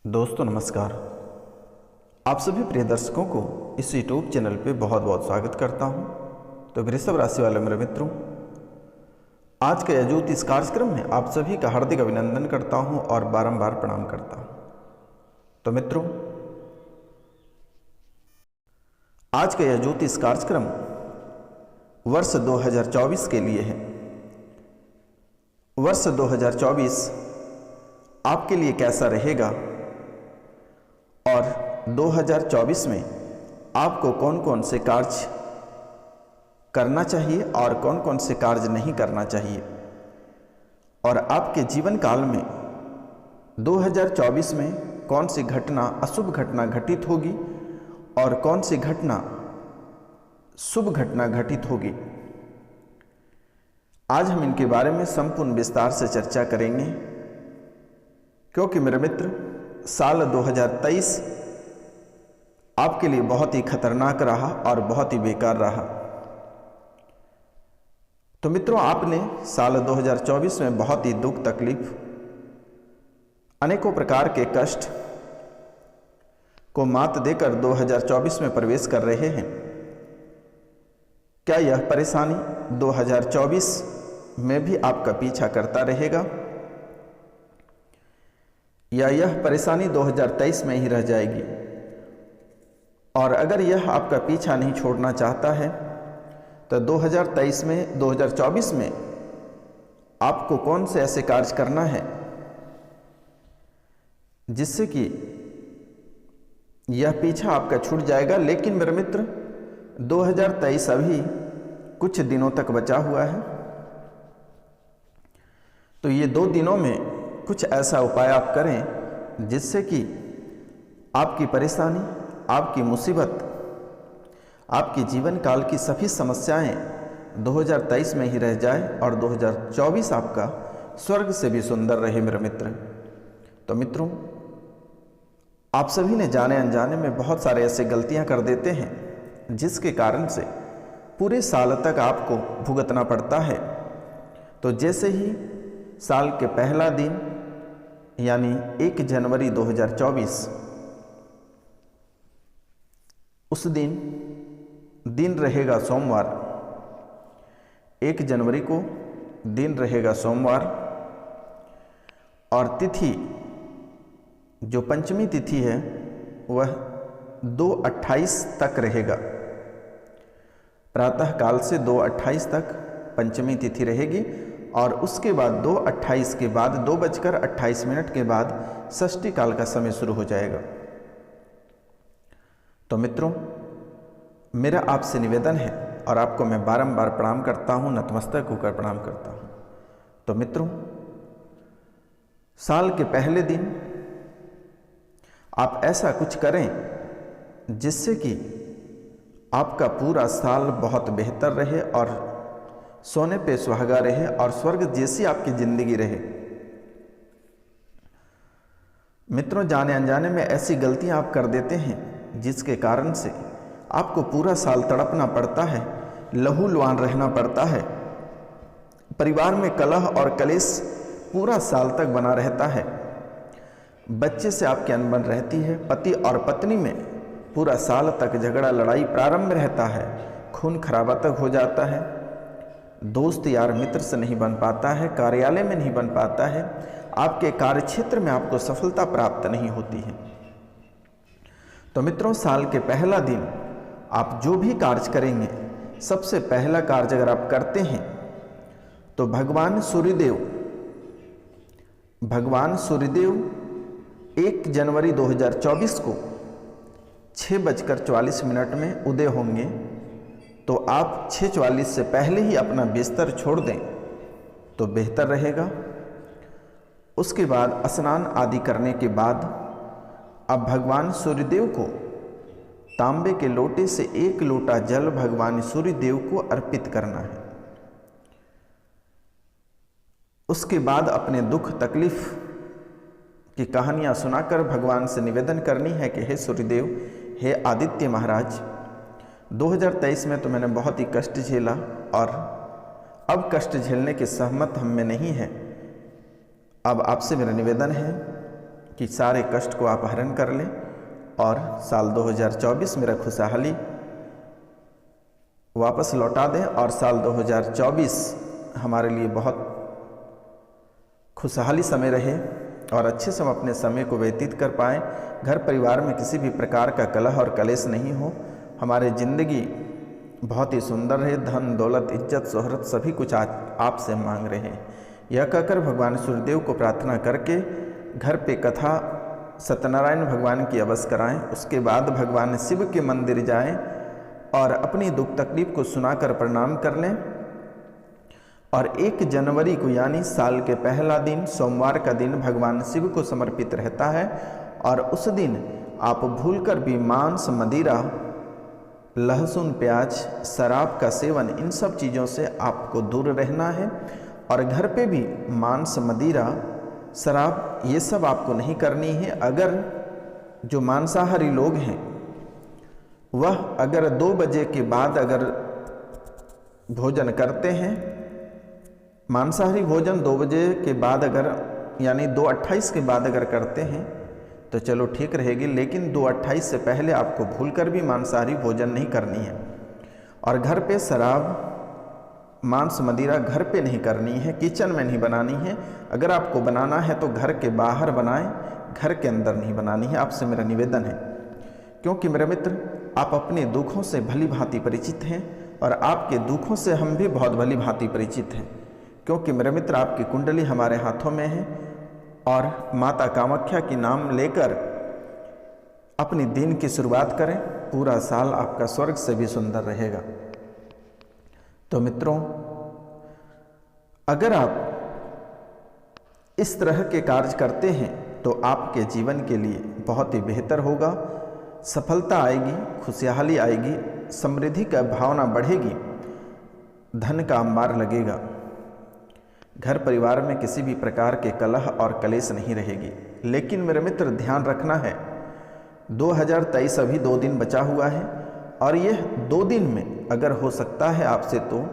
दोस्तों नमस्कार। आप सभी प्रिय दर्शकों को इस यूट्यूब चैनल पे बहुत बहुत स्वागत करता हूं। तो वृषभ राशि वाले मेरे मित्रों, आज के यह ज्योतिष कार्यक्रम में आप सभी का हार्दिक अभिनंदन करता हूं और बारंबार प्रणाम करता हूं। तो मित्रों, आज का यह ज्योतिष कार्यक्रम वर्ष 2024 के लिए है। वर्ष 2024 आपके लिए कैसा रहेगा और 2024 में आपको कौन कौन से कार्य करना चाहिए और कौन कौन से कार्य नहीं करना चाहिए, और आपके जीवन काल में 2024 में कौन सी घटना अशुभ घटना घटित होगी और कौन सी घटना शुभ घटना घटित होगी, आज हम इनके बारे में संपूर्ण विस्तार से चर्चा करेंगे। क्योंकि मेरे मित्र, साल 2023 आपके लिए बहुत ही खतरनाक रहा और बहुत ही बेकार रहा। तो मित्रों, आपने साल 2024 में बहुत ही दुख तकलीफ, अनेकों प्रकार के कष्ट को मात देकर 2024 में प्रवेश कर रहे हैं। क्या यह परेशानी 2024 में भी आपका पीछा करता रहेगा या यह परेशानी 2023 में ही रह जाएगी? और अगर यह आपका पीछा नहीं छोड़ना चाहता है तो 2024 में आपको कौन से ऐसे कार्य करना है जिससे कि यह पीछा आपका छूट जाएगा। लेकिन मेरे मित्र, 2023 अभी कुछ दिनों तक बचा हुआ है, तो ये 2 दिनों में कुछ ऐसा उपाय आप करें जिससे कि आपकी परेशानी, आपकी मुसीबत, आपके जीवन काल की सभी समस्याएं 2023 में ही रह जाए और 2024 आपका स्वर्ग से भी सुंदर रहे मेरे मित्र। तो मित्रों, आप सभी ने जाने अनजाने में बहुत सारे ऐसे गलतियां कर देते हैं जिसके कारण से पूरे साल तक आपको भुगतना पड़ता है। तो जैसे ही साल के पहला दिन यानी 1 जनवरी 2024, उस दिन रहेगा सोमवार। 1 जनवरी को दिन रहेगा सोमवार और तिथि, जो पंचमी तिथि है, वह 2:28 तक रहेगा। प्रातः काल से 2:28 तक पंचमी तिथि रहेगी और उसके बाद 2:28 के बाद 2:28 के बाद षष्ठी काल का समय शुरू हो जाएगा। तो मित्रों, मेरा आपसे निवेदन है और आपको मैं बारंबार प्रणाम करता हूं, नतमस्तक होकर प्रणाम करता हूं। तो मित्रों, साल के पहले दिन आप ऐसा कुछ करें जिससे कि आपका पूरा साल बहुत बेहतर रहे और सोने पे सुहागा रहे और स्वर्ग जैसी आपकी जिंदगी रहे। मित्रों, जाने अनजाने में ऐसी गलतियां आप कर देते हैं जिसके कारण से आपको पूरा साल तड़पना पड़ता है, लहूलुहान रहना पड़ता है। परिवार में कलह और कलेश पूरा साल तक बना रहता है। बच्चे से आपकी अनबन रहती है। पति और पत्नी में पूरा साल तक झगड़ा लड़ाई प्रारंभ रहता है। खून खराबा तक हो जाता है। दोस्त यार मित्र से नहीं बन पाता है। कार्यालय में नहीं बन पाता है। आपके कार्यक्षेत्र में आपको सफलता प्राप्त नहीं होती है। तो मित्रों, साल के पहला दिन आप जो भी कार्य करेंगे, सबसे पहला कार्य अगर आप करते हैं तो भगवान सूर्यदेव 1 जनवरी 2024 को 6:44 में उदय होंगे। तो आप 6:44 से पहले ही अपना बिस्तर छोड़ दें तो बेहतर रहेगा। उसके बाद स्नान आदि करने के बाद अब भगवान सूर्यदेव को तांबे के लोटे से 1 लोटा जल भगवान सूर्यदेव को अर्पित करना है। उसके बाद अपने दुख तकलीफ की कहानियां सुनाकर भगवान से निवेदन करनी है कि हे सूर्यदेव, हे आदित्य महाराज, 2023 में तो मैंने बहुत ही कष्ट झेला और अब कष्ट झेलने के सहमत हम में नहीं है। अब आपसे मेरा निवेदन है कि सारे कष्ट को आप हरण कर लें और साल 2024 मेरा खुशहाली वापस लौटा दें और साल 2024 हमारे लिए बहुत खुशहाली समय रहे और अच्छे से हम अपने समय को व्यतीत कर पाएँ। घर परिवार में किसी भी प्रकार का कलह और कलेश नहीं हो, हमारी ज़िंदगी बहुत ही सुंदर रहे। धन दौलत इज्जत शोहरत सभी कुछ आज आपसे मांग रहे हैं। यह कहकर भगवान सूर्यदेव को प्रार्थना करके घर पे कथा सत्यनारायण भगवान की अवश्य कराएं। उसके बाद भगवान शिव के मंदिर जाएं और अपनी दुख तकलीफ को सुनाकर प्रणाम कर लें। और 1 जनवरी को यानी साल के पहला दिन सोमवार का दिन भगवान शिव को समर्पित रहता है और उस दिन आप भूलकर भी मांस मदिरा लहसुन प्याज शराब का सेवन इन सब चीज़ों से आपको दूर रहना है। और घर पे भी मांस मदिरा शराब ये सब आपको नहीं करनी है। अगर जो मांसाहारी लोग हैं वह अगर 2 बजे के बाद अगर भोजन करते हैं, मांसाहारी भोजन 2 बजे के बाद अगर यानी 2:28 के बाद अगर करते हैं तो चलो ठीक रहेगी, लेकिन 2:28 से पहले आपको भूलकर भी मांसाहारी भोजन नहीं करनी है। और घर पे शराब मांस मदिरा घर पे नहीं करनी है, किचन में नहीं बनानी है। अगर आपको बनाना है तो घर के बाहर बनाएं, घर के अंदर नहीं बनानी है। आपसे मेरा निवेदन है, क्योंकि मेरे मित्र आप अपने दुखों से भली भांति परिचित हैं और आपके दुखों से हम भी बहुत भली भांति परिचित हैं, क्योंकि मेरे मित्र आपकी कुंडली हमारे हाथों में है और माता कामाख्या की नाम लेकर अपनी दिन की शुरुआत करें। पूरा साल आपका स्वर्ग से भी सुंदर रहेगा। तो मित्रों, अगर आप इस तरह के कार्य करते हैं तो आपके जीवन के लिए बहुत ही बेहतर होगा। सफलता आएगी, खुशहाली आएगी, समृद्धि का भावना बढ़ेगी, धन का अंबार लगेगा। घर परिवार में किसी भी प्रकार के कलह और कलेश नहीं रहेगी। लेकिन मेरे मित्र ध्यान रखना है, 2023 अभी 2 दिन बचा हुआ है और यह 2 दिन में अगर हो सकता है आपसे तो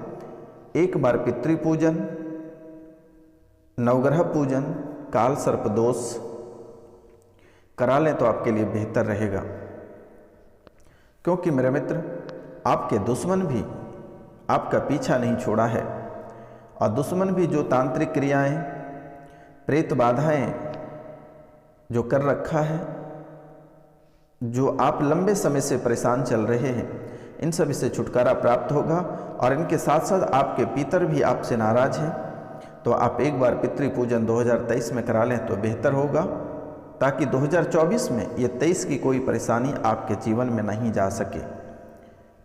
एक बार पितृ पूजन, नवग्रह पूजन, काल सर्प दोष करा लें तो आपके लिए बेहतर रहेगा। क्योंकि मेरे मित्र आपके दुश्मन भी आपका पीछा नहीं छोड़ा है और दुश्मन भी जो तांत्रिक क्रियाएं, प्रेत बाधाएं जो कर रखा है, जो आप लंबे समय से परेशान चल रहे हैं, इन सभी से छुटकारा प्राप्त होगा। और इनके साथ साथ आपके पितर भी आपसे नाराज हैं, तो आप एक बार पितृ पूजन 2023 में करा लें तो बेहतर होगा, ताकि 2024 में ये 23 की कोई परेशानी आपके जीवन में नहीं जा सके।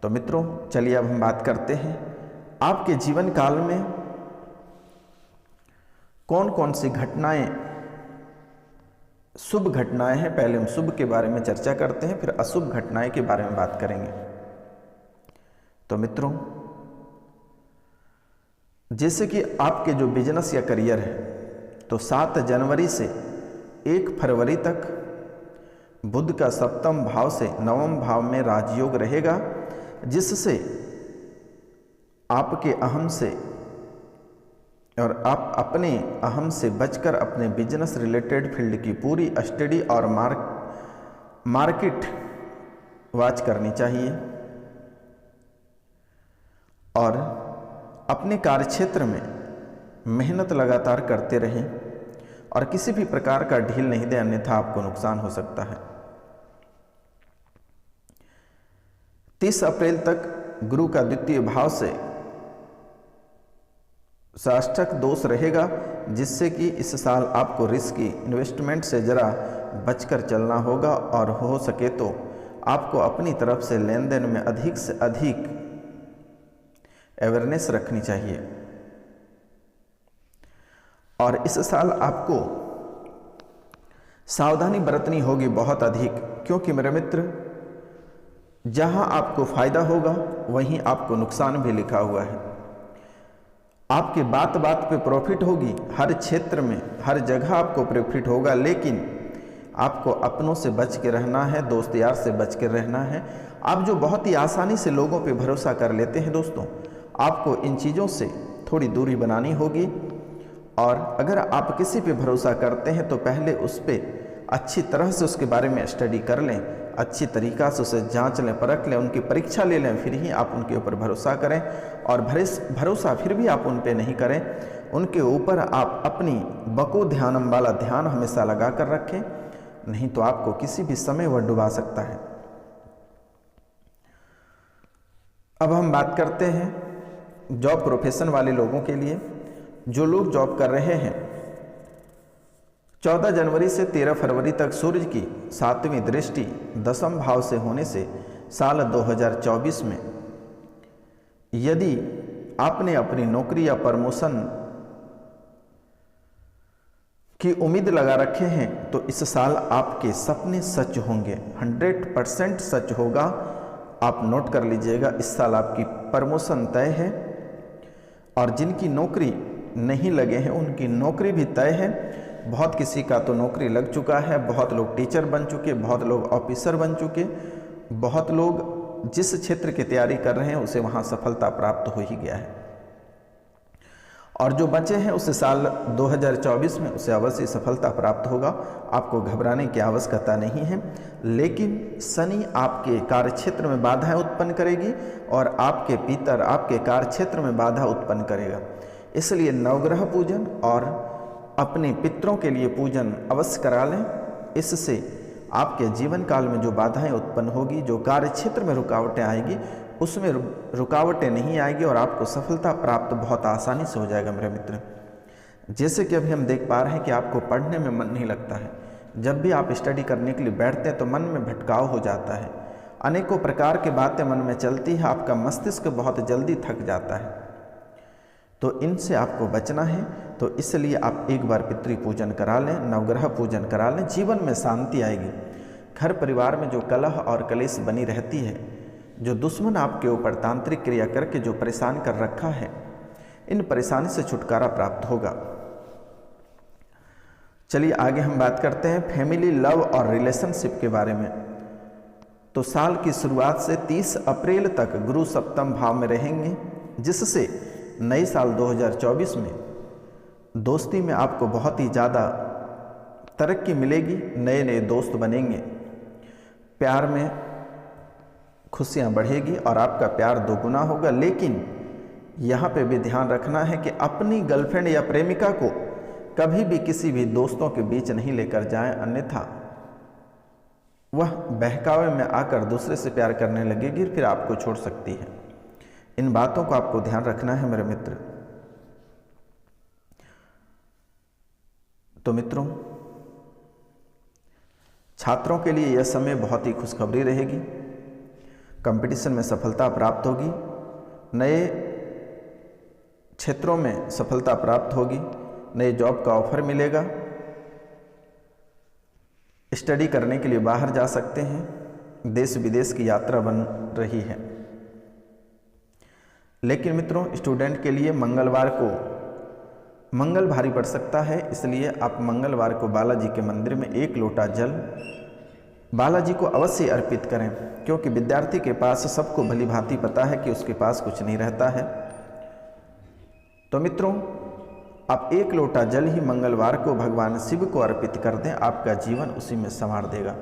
तो मित्रों, चलिए अब हम बात करते हैं आपके जीवन काल में कौन कौन सी घटनाएं शुभ घटनाएं हैं। पहले हम शुभ के बारे में चर्चा करते हैं, फिर अशुभ घटनाएं के बारे में बात करेंगे। तो मित्रों, जैसे कि आपके जो बिजनेस या करियर है, तो 7 जनवरी से 1 फरवरी तक बुध का 7वें भाव से 9वें भाव में राजयोग रहेगा, जिससे आपके अहम से और आप अपने अहम से बचकर अपने बिजनेस रिलेटेड फील्ड की पूरी स्टडी और मार्केट वॉच करनी चाहिए और अपने कार्यक्षेत्र में मेहनत लगातार करते रहें और किसी भी प्रकार का ढील नहीं दें, अन्यथा आपको नुकसान हो सकता है। 30 अप्रैल तक गुरु का 2य भाव से साष्टक दोष रहेगा, जिससे कि इस साल आपको रिस्की इन्वेस्टमेंट से जरा बचकर चलना होगा और हो सके तो आपको अपनी तरफ से लेन देन में अधिक से अधिक अवेयरनेस रखनी चाहिए। और इस साल आपको सावधानी बरतनी होगी बहुत अधिक, क्योंकि मेरे मित्र जहां आपको फायदा होगा वहीं आपको नुकसान भी लिखा हुआ है। आपकी बात बात पे प्रॉफिट होगी, हर क्षेत्र में हर जगह आपको प्रॉफिट होगा, लेकिन आपको अपनों से बच के रहना है, दोस्त यार से बच के रहना है। आप जो बहुत ही आसानी से लोगों पे भरोसा कर लेते हैं दोस्तों, आपको इन चीज़ों से थोड़ी दूरी बनानी होगी। और अगर आप किसी पे भरोसा करते हैं तो पहले उस पे अच्छी तरह से उसके बारे में स्टडी कर लें, अच्छी तरीक़ा से उसे जांच लें, परख लें, उनकी परीक्षा ले लें, फिर ही आप उनके ऊपर भरोसा करें। और भरोसा फिर भी आप उन पे नहीं करें, उनके ऊपर आप अपनी बको ध्यानम वाला ध्यान हमेशा लगा कर रखें, नहीं तो आपको किसी भी समय वह डुबा सकता है। अब हम बात करते हैं जॉब प्रोफेशन वाले लोगों के लिए। जो लोग जॉब कर रहे हैं, 14 जनवरी से 13 फरवरी तक सूर्य की 7वीं दृष्टि 10वें भाव से होने से साल 2024 में यदि आपने अपनी नौकरी या प्रमोशन की उम्मीद लगा रखे हैं तो इस साल आपके सपने सच होंगे, 100% सच होगा। आप नोट कर लीजिएगा, इस साल आपकी प्रमोशन तय है। और जिनकी नौकरी नहीं लगे हैं उनकी नौकरी भी तय है। बहुत किसी का तो नौकरी लग चुका है, बहुत लोग टीचर बन चुके, बहुत लोग ऑफिसर बन चुके, बहुत लोग जिस क्षेत्र की तैयारी कर रहे हैं उसे वहाँ सफलता प्राप्त हो ही गया है। और जो बचे हैं उसे साल 2024 में उसे अवश्य सफलता प्राप्त होगा। आपको घबराने की आवश्यकता नहीं है। लेकिन शनि आपके कार्यक्षेत्र में बाधाएं उत्पन्न करेगी और आपके पितर आपके कार्यक्षेत्र में बाधा उत्पन्न करेगा। इसलिए नवग्रह पूजन और अपने पितरों के लिए पूजन अवश्य करा लें। इससे आपके जीवन काल में जो बाधाएं उत्पन्न होगी, जो कार्यक्षेत्र में रुकावटें आएगी, उसमें रुकावटें नहीं आएगी और आपको सफलता प्राप्त बहुत आसानी से हो जाएगा मेरे मित्र। जैसे कि अभी हम देख पा रहे हैं कि आपको पढ़ने में मन नहीं लगता है। जब भी आप स्टडी करने के लिए बैठते हैं तो मन में भटकाव हो जाता है, अनेकों प्रकार की बातें मन में चलती है, आपका मस्तिष्क बहुत जल्दी थक जाता है। तो इनसे आपको बचना है। तो इसलिए आप एक बार पितृ पूजन करा लें, नवग्रह पूजन करा लें, जीवन में शांति आएगी। घर परिवार में जो कलह और कलेश बनी रहती है, जो दुश्मन आपके ऊपर तांत्रिक क्रिया करके जो परेशान कर रखा है, इन परेशानी से छुटकारा प्राप्त होगा। चलिए आगे हम बात करते हैं फैमिली, लव और रिलेशनशिप के बारे में। तो साल की शुरुआत से 30 अप्रैल तक गुरु सप्तम भाव में रहेंगे, जिससे नए साल 2024 में दोस्ती में आपको बहुत ही ज़्यादा तरक्की मिलेगी, नए नए दोस्त बनेंगे, प्यार में खुशियाँ बढ़ेगी और आपका प्यार दोगुना होगा। लेकिन यहाँ पे भी ध्यान रखना है कि अपनी गर्लफ्रेंड या प्रेमिका को कभी भी किसी भी दोस्तों के बीच नहीं लेकर जाएं, अन्यथा वह बहकावे में आकर दूसरे से प्यार करने लगेगी, फिर आपको छोड़ सकती है। इन बातों को आपको ध्यान रखना है मेरे मित्र। तो मित्रों, छात्रों के लिए यह समय बहुत ही खुशखबरी रहेगी। कंपटीशन में सफलता प्राप्त होगी, नए क्षेत्रों में सफलता प्राप्त होगी, नए जॉब का ऑफर मिलेगा, स्टडी करने के लिए बाहर जा सकते हैं, देश विदेश की यात्रा बन रही है। लेकिन मित्रों, स्टूडेंट के लिए मंगलवार को मंगल भारी पड़ सकता है, इसलिए आप मंगलवार को बालाजी के मंदिर में 1 लोटा जल बालाजी को अवश्य अर्पित करें, क्योंकि विद्यार्थी के पास सबको भली भांति पता है कि उसके पास कुछ नहीं रहता है। तो मित्रों, आप 1 लोटा जल ही मंगलवार को भगवान शिव को अर्पित कर दें, आपका जीवन उसी में संवार देगा।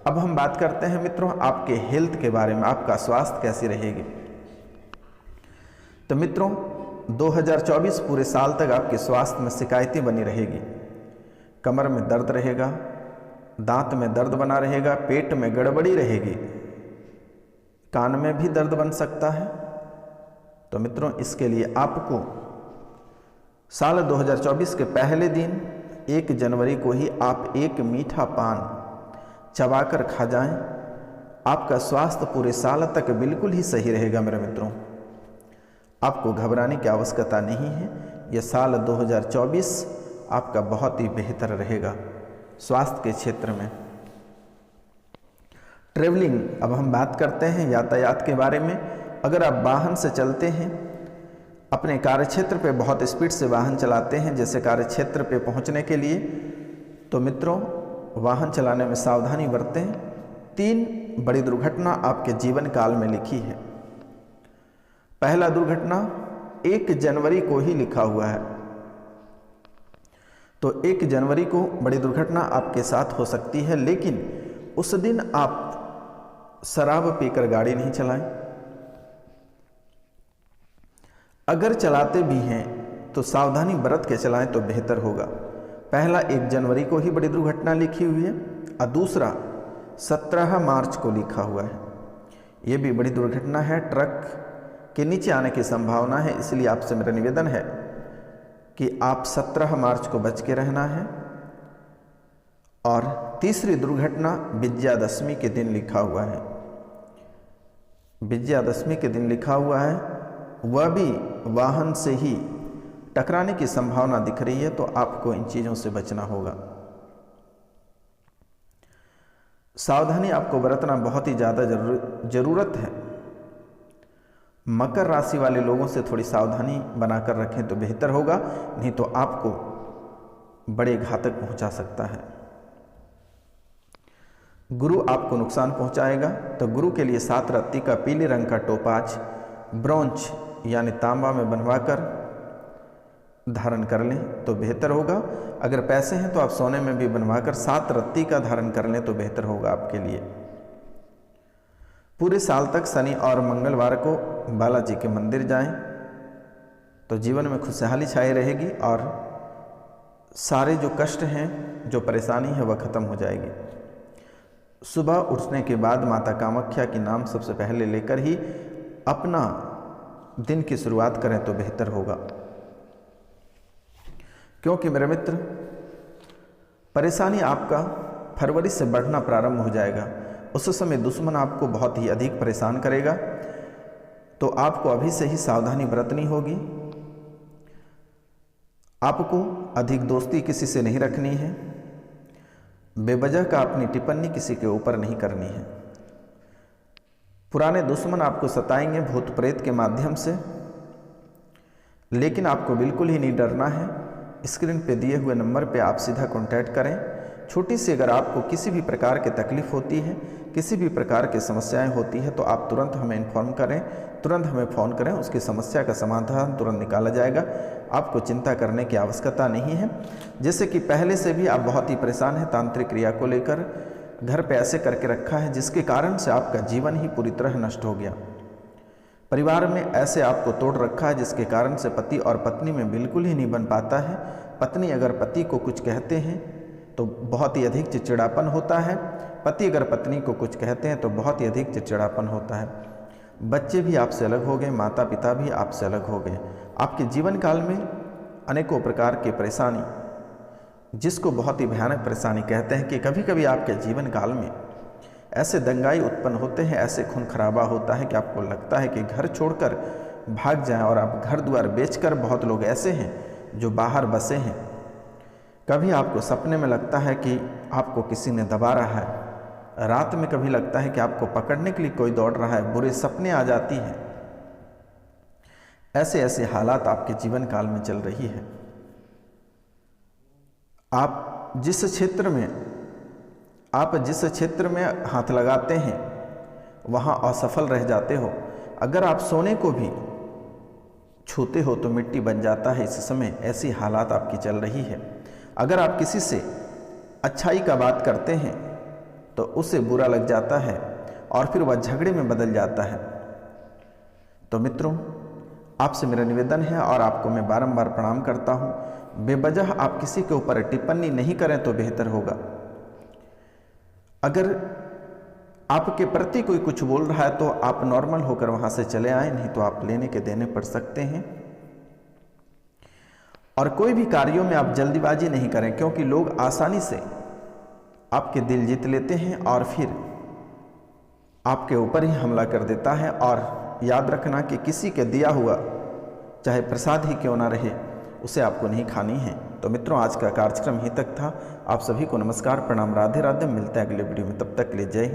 अब हम बात करते हैं मित्रों आपके हेल्थ के बारे में, आपका स्वास्थ्य कैसी रहेगी। तो मित्रों, 2024 पूरे साल तक आपके स्वास्थ्य में शिकायतें बनी रहेगी। कमर में दर्द रहेगा, दांत में दर्द बना रहेगा, पेट में गड़बड़ी रहेगी, कान में भी दर्द बन सकता है। तो मित्रों, इसके लिए आपको साल 2024 के पहले दिन 1 जनवरी को ही आप एक मीठा पान चबाकर खा जाएं। आपका स्वास्थ्य पूरे साल तक बिल्कुल ही सही रहेगा मेरे मित्रों। आपको घबराने की आवश्यकता नहीं है। यह साल 2024 आपका बहुत ही बेहतर रहेगा स्वास्थ्य के क्षेत्र में। ट्रेवलिंग, अब हम बात करते हैं यातायात के बारे में। अगर आप वाहन से चलते हैं, अपने कार्यक्षेत्र पे बहुत स्पीड से वाहन चलाते हैं, जैसे कार्यक्षेत्र पे पहुंचने के लिए, तो मित्रों वाहन चलाने में सावधानी बरतें। 3 बड़ी दुर्घटना आपके जीवन काल में लिखी है। पहला दुर्घटना 1 जनवरी को ही लिखा हुआ है। तो 1 जनवरी को बड़ी दुर्घटना आपके साथ हो सकती है, लेकिन उस दिन आप शराब पीकर गाड़ी नहीं चलाएं। अगर चलाते भी हैं तो सावधानी बरत के चलाएं तो बेहतर होगा। पहला 1 जनवरी को ही बड़ी दुर्घटना लिखी हुई है और दूसरा 17 मार्च को लिखा हुआ है। ये भी बड़ी दुर्घटना है, ट्रक के नीचे आने की संभावना है, इसलिए आपसे मेरा निवेदन है कि आप 17 मार्च को बच के रहना है। और तीसरी दुर्घटना विजयादशमी के दिन लिखा हुआ है। विजयादशमी के दिन लिखा हुआ है, वह भी वाहन से ही टकराने की संभावना दिख रही है, तो आपको इन चीज़ों से बचना होगा। सावधानी आपको बरतना बहुत ही ज़्यादा जरूरत है। मकर राशि वाले लोगों से थोड़ी सावधानी बनाकर रखें तो बेहतर होगा, नहीं तो आपको बड़े घातक पहुंचा सकता है। गुरु आपको नुकसान पहुंचाएगा, तो गुरु के लिए 7 रत्ती का पीले रंग का टोपाज ब्रॉन्ज यानी तांबा में बनवाकर धारण कर लें तो बेहतर होगा। अगर पैसे हैं तो आप सोने में भी बनवाकर 7 रत्ती का धारण कर लें तो बेहतर होगा आपके लिए। पूरे साल तक शनि और मंगलवार को बालाजी के मंदिर जाएं तो जीवन में खुशहाली छाई रहेगी और सारे जो कष्ट हैं, जो परेशानी है, वह खत्म हो जाएगी। सुबह उठने के बाद माता कामाख्या के नाम सबसे पहले लेकर ही अपना दिन की शुरुआत करें तो बेहतर होगा, क्योंकि मेरे मित्र परेशानी आपका फरवरी से बढ़ना प्रारंभ हो जाएगा। उस समय दुश्मन आपको बहुत ही अधिक परेशान करेगा, तो आपको अभी से ही सावधानी बरतनी होगी। आपको अधिक दोस्ती किसी से नहीं रखनी है, बेवजह का अपनी टिप्पणी किसी के ऊपर नहीं करनी है। पुराने दुश्मन आपको सताएंगे भूत प्रेत के माध्यम से, लेकिन आपको बिल्कुल ही नहीं डरना है। स्क्रीन पे दिए हुए नंबर पे आप सीधा कांटेक्ट करें। छोटी सी अगर आपको किसी भी प्रकार की तकलीफ होती है, किसी भी प्रकार की समस्याएं होती है, तो आप तुरंत हमें इन्फॉर्म करें, तुरंत हमें फ़ोन करें, उसकी समस्या का समाधान तुरंत निकाला जाएगा। आपको चिंता करने की आवश्यकता नहीं है। जैसे कि पहले से भी आप बहुत ही परेशान हैं तांत्रिक क्रिया को लेकर, घर पे ऐसे करके रखा है जिसके कारण से आपका जीवन ही पूरी तरह नष्ट हो गया। परिवार में ऐसे आपको तोड़ रखा है जिसके कारण से पति और पत्नी में बिल्कुल ही नहीं बन पाता है। पत्नी अगर पति को कुछ कहते हैं तो बहुत ही अधिक चिड़चिड़ापन होता है, पति अगर पत्नी को कुछ कहते हैं तो बहुत ही अधिक चिड़चिड़ापन होता है। बच्चे भी आपसे अलग हो गए, माता पिता भी आपसे अलग हो गए। आपके जीवन काल में अनेकों प्रकार की परेशानी, जिसको बहुत ही भयानक परेशानी कहते हैं, कि कभी कभी आपके जीवन काल में ऐसे दंगाई उत्पन्न होते हैं, ऐसे खून खराबा होता है कि आपको लगता है कि घर छोड़कर भाग जाएं, और आप घर द्वार बेचकर, बहुत लोग ऐसे हैं जो बाहर बसे हैं। कभी आपको सपने में लगता है कि आपको किसी ने दबा रहा है, रात में कभी लगता है कि आपको पकड़ने के लिए कोई दौड़ रहा है, बुरे सपने आ जाती हैं। ऐसे ऐसे हालात आपके जीवन काल में चल रही है। आप जिस क्षेत्र में हाथ लगाते हैं वहाँ असफल रह जाते हो। अगर आप सोने को भी छूते हो तो मिट्टी बन जाता है। इस समय ऐसी हालात आपकी चल रही है। अगर आप किसी से अच्छाई का बात करते हैं तो उसे बुरा लग जाता है और फिर वह झगड़े में बदल जाता है। तो मित्रों, आपसे मेरा निवेदन है और आपको मैं बारंबार प्रणाम करता हूँ, बेवजह आप किसी के ऊपर टिप्पणी नहीं करें तो बेहतर होगा। अगर आपके प्रति कोई कुछ बोल रहा है तो आप नॉर्मल होकर वहाँ से चले आए, नहीं तो आप लेने के देने पड़ सकते हैं। और कोई भी कार्यों में आप जल्दीबाजी नहीं करें, क्योंकि लोग आसानी से आपके दिल जीत लेते हैं और फिर आपके ऊपर ही हमला कर देता है। और याद रखना कि किसी के दिया हुआ चाहे प्रसाद ही क्यों ना रहे, उसे आपको नहीं खानी है। तो मित्रों, आज का कार्यक्रम यहीं तक था। आप सभी को नमस्कार, प्रणाम, राधे राधे। मिलते हैं अगले वीडियो में, तब तक के लिए जय हिंद।